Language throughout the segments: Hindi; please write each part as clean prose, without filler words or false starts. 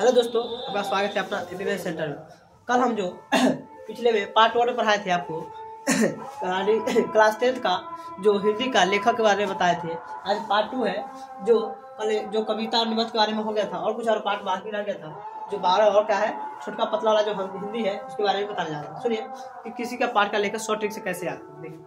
हेलो दोस्तों, आपका स्वागत है अपना एपीएम सेंटर में। कल हम जो पिछले में पार्ट 1 में पढ़ाए थे आपको क्लास 10 का जो हिंदी का लेखक के बारे में बताए थे। आज पार्ट 2 है जो कल जो कविता और निबंध के बारे में हो गया था और कुछ और पार्ट बाकी रह गया था। जो 12 और क्या है छोटका पतला वाला जो हिंदी है उसके बारे में बताया जा रहा है। सुनिए कि किसी का पार्ट का लेखक शॉर्ट ट्रिक से कैसे आता है। देखिए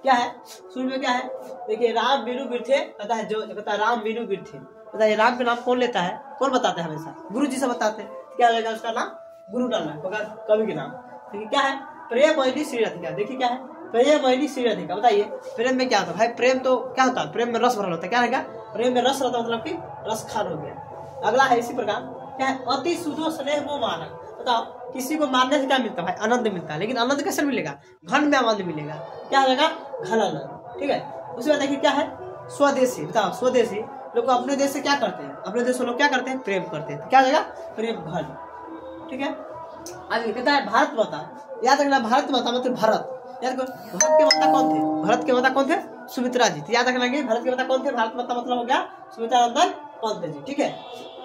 क्या है, शुरू में क्या है, देखिए राम बीनू बिरथे कहता है, जो कहता है राम बीनू बिरथे। बताइए राम का नाम कौन लेता है, कौन बताते हैं? हमेशा गुरु जी से बताते हैं। क्या रहेगा उसका नाम? गुरु डालना होगा कवि के नाम। देखिए क्या है, प्रेम मैली श्री राधिका। देखिए क्या है, प्रेम मैली श्री राधिका। बताइए प्रेम में क्या होता है भाई? प्रेम तो क्या होता है? प्रेम में रस भरा होता है। क्या रहेगा? प्रेम में रस रहता है, मतलब कि रस खान हो गया। अगला है इसी प्रकार क्या है, अति सुधो स्नेह मोह मानक। बताओ किसी को मारने से क्या मिलता है भाई? आनंद मिलता है। लेकिन आनंद कैसे मिलेगा? घन में आनंद मिलेगा। क्या रहेगा? घन आनंद। ठीक है। उसके बाद देखिए क्या है, स्वदेशी। बताओ स्वदेशी लोग अपने देश से क्या करते हैं? अपने देश से लोग क्या करते हैं? प्रेम करते हैं। क्या रहेगा? प्रेम घन। ठीक है। आगे कहता है भारत माता। याद रखना, भारत माता मतलब भारत। याद करो भारत के माता कौन थे? भारत के माता कौन थे? सुमित्रा जी। तो याद रखना कि भारत के माता कौन थे? भारत माता मतलब हो गया सुमित्रा नंदन पंत जी। ठीक है।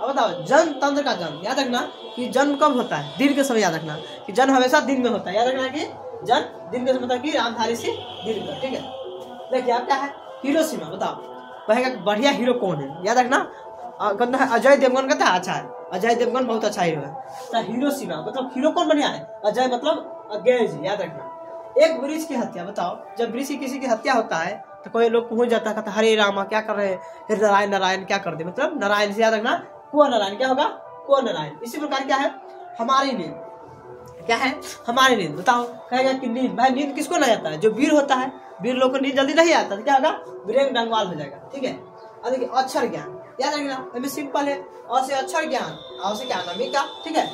अब बताओ जनतंत्र का जन्म। याद रखना कि जन्म कब होता है? दिन के समय। याद रखना कि जन्म हमेशा दिन में होता है। याद रखना कि जन्म दिन के समय मतलब कि रामधारी से दिन में। ठीक है। देखिए अब क्या है, हिरोशिमा। बताओ कहेगा बढ़िया हीरो कौन है? याद रखना कहता है अजय देवगन। कहता है अच्छा है, अजय देवगन बहुत अच्छा हीरो है। हिरोशिमा मतलब हीरो कौन बढ़िया है? अजय मतलब अज्ञे जी। याद रखना। एक वृक्ष की हत्या। बताओ जब वृक्ष की किसी की हत्या होता है तो कोई लोग पहुंच जाता है, कहता हरे रामा क्या कर रहे हैं, फिर नारायण नारायण क्या कर दे, मतलब नारायण से। याद रखना कुंवर नारायण। क्या होगा? कुंवर नारायण। इसी प्रकार क्या है, हमारी नींद। क्या है? हमारी नींद। बताओ कहेगा कि नींद भाई नींद किसको नहीं आता है? जो वीर होता है, वीर लोग को नींद जल्दी नहीं आता तो क्या होगा? ब्रेन डंगवाल हो जाएगा। ठीक है। अब देखिए अक्षर ज्ञान। याद रखना हमें सिंपल है, और से अक्षर ज्ञान, और से क्या अनामिका। ठीक है,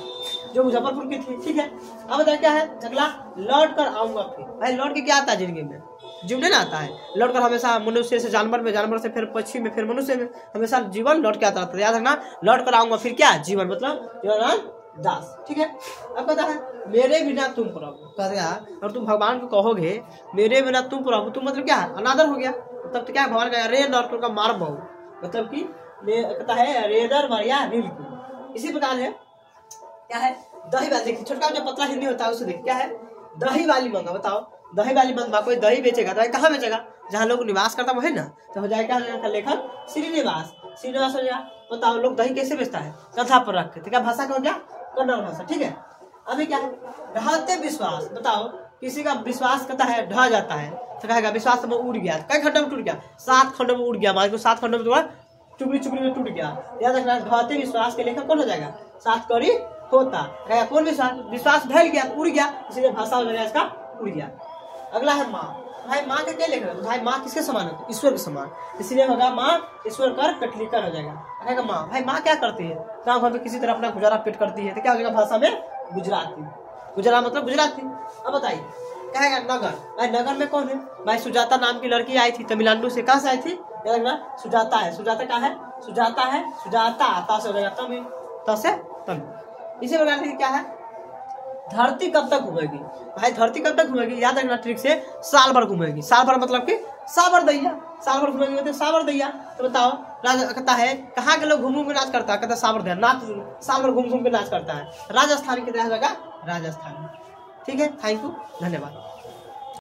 जो मुजफ्फरपुर की थी। ठीक है। अब बताया क्या है अगला, लौट कर आऊंगा फिर। भाई लौट के क्या आता है जिंदगी में? जीवन ना आता है। लौट कर हमेशा मनुष्य से जानवर में, जानवर से फिर पक्षी में, फिर मनुष्य में, हमेशा जीवन लौट के आता रहता है। याद रखना लौट कर आऊंगा फिर क्या? जीवन मतलब जीवन दास। ठीक है। अब कहता है मेरे बिना तुम प्रभु। कहेगा और तुम भगवान को कहोगे मेरे बिना तुम प्रभु, तुम मतलब क्या है? अनादर हो गया। तब तो क्या भगवान का रे नर का मार बहु, मतलब कि कहता है रेदर मरिया रील की। इसी प्रकार है क्या है, दही वाली। देखिए छोटका जो पतला हिंदी होता है उसे देखिए क्या है, दही वाली मंगा। बताओ दही वाली मंगा कोई दही बेचेगा तो कहाँ बेचेगा? जहाँ लोग निवास करता वही ना, तो हो जाएगा लेखक श्रीनिवास। श्रीनिवास हो जाएगा। बताओ लोग दही कैसे बेचता है? कथा पर रख के। क्या भाषा का हो गया? कन्नड़ भाषा। ठीक है। अभी क्या है, ढहते विश्वास। बताओ किसी का विश्वास कहता है ढह जाता है तो कहेगा विश्वास में उड़ गया। कई खंडों में टूट गया? 7 खंडों में उड़ गया। मान लो 7 खंडों में टुकड़ी टुकड़ी में टूट गया। याद रखना ढहते विश्वास के लेखक कौन हो जाएगा? 7 कड़ी होता कहेगा कौन विश्वास? विश्वास ढल गया, उड़ गया, इसलिए भाषा हो जाएगा इसका उड़ गया। अगला है माँ। भाई माँ का क्या लेख रहे हो? भाई माँ किसके समान है? ईश्वर के समान, इसलिए होगा माँ ईश्वर कर कटलीकर हो जाएगा। कहेगा माँ भाई माँ क्या करती है? गाँव घर में किसी तरह अपना गुजारा पेट करती है तो क्या हो जाएगा? भाषा में गुजराती। गुजरात मतलब गुजराती। अब बताइए कहेगा नगर। भाई नगर में कौन है? भाई सुजाता नाम की लड़की आई थी तमिलनाडु से। कहाँ से आई थी? सुजाता है। सुजाता क्या है? सुजाता है। सुजाता आता से हो जाएगा तमिल, तो से तमिल। इसी प्रकार से क्या है, धरती कब तक घूमेगी? भाई धरती कब तक घूमेगी? याद रखना ट्रिक से, साल भर घूमेगी। साल भर मतलब कि साबर दैया। साल भर घूमेगी मतलब साबर दैया। तो बताओ राजा कहता है कहाँ के लोग घूम घूम के नाच करता है? कहता है साबर दैया नाच, साल भर घूम घूम के नाच करता है। राजस्थान की तरह जगह राजस्थान। ठीक है, थैंक यू, धन्यवाद।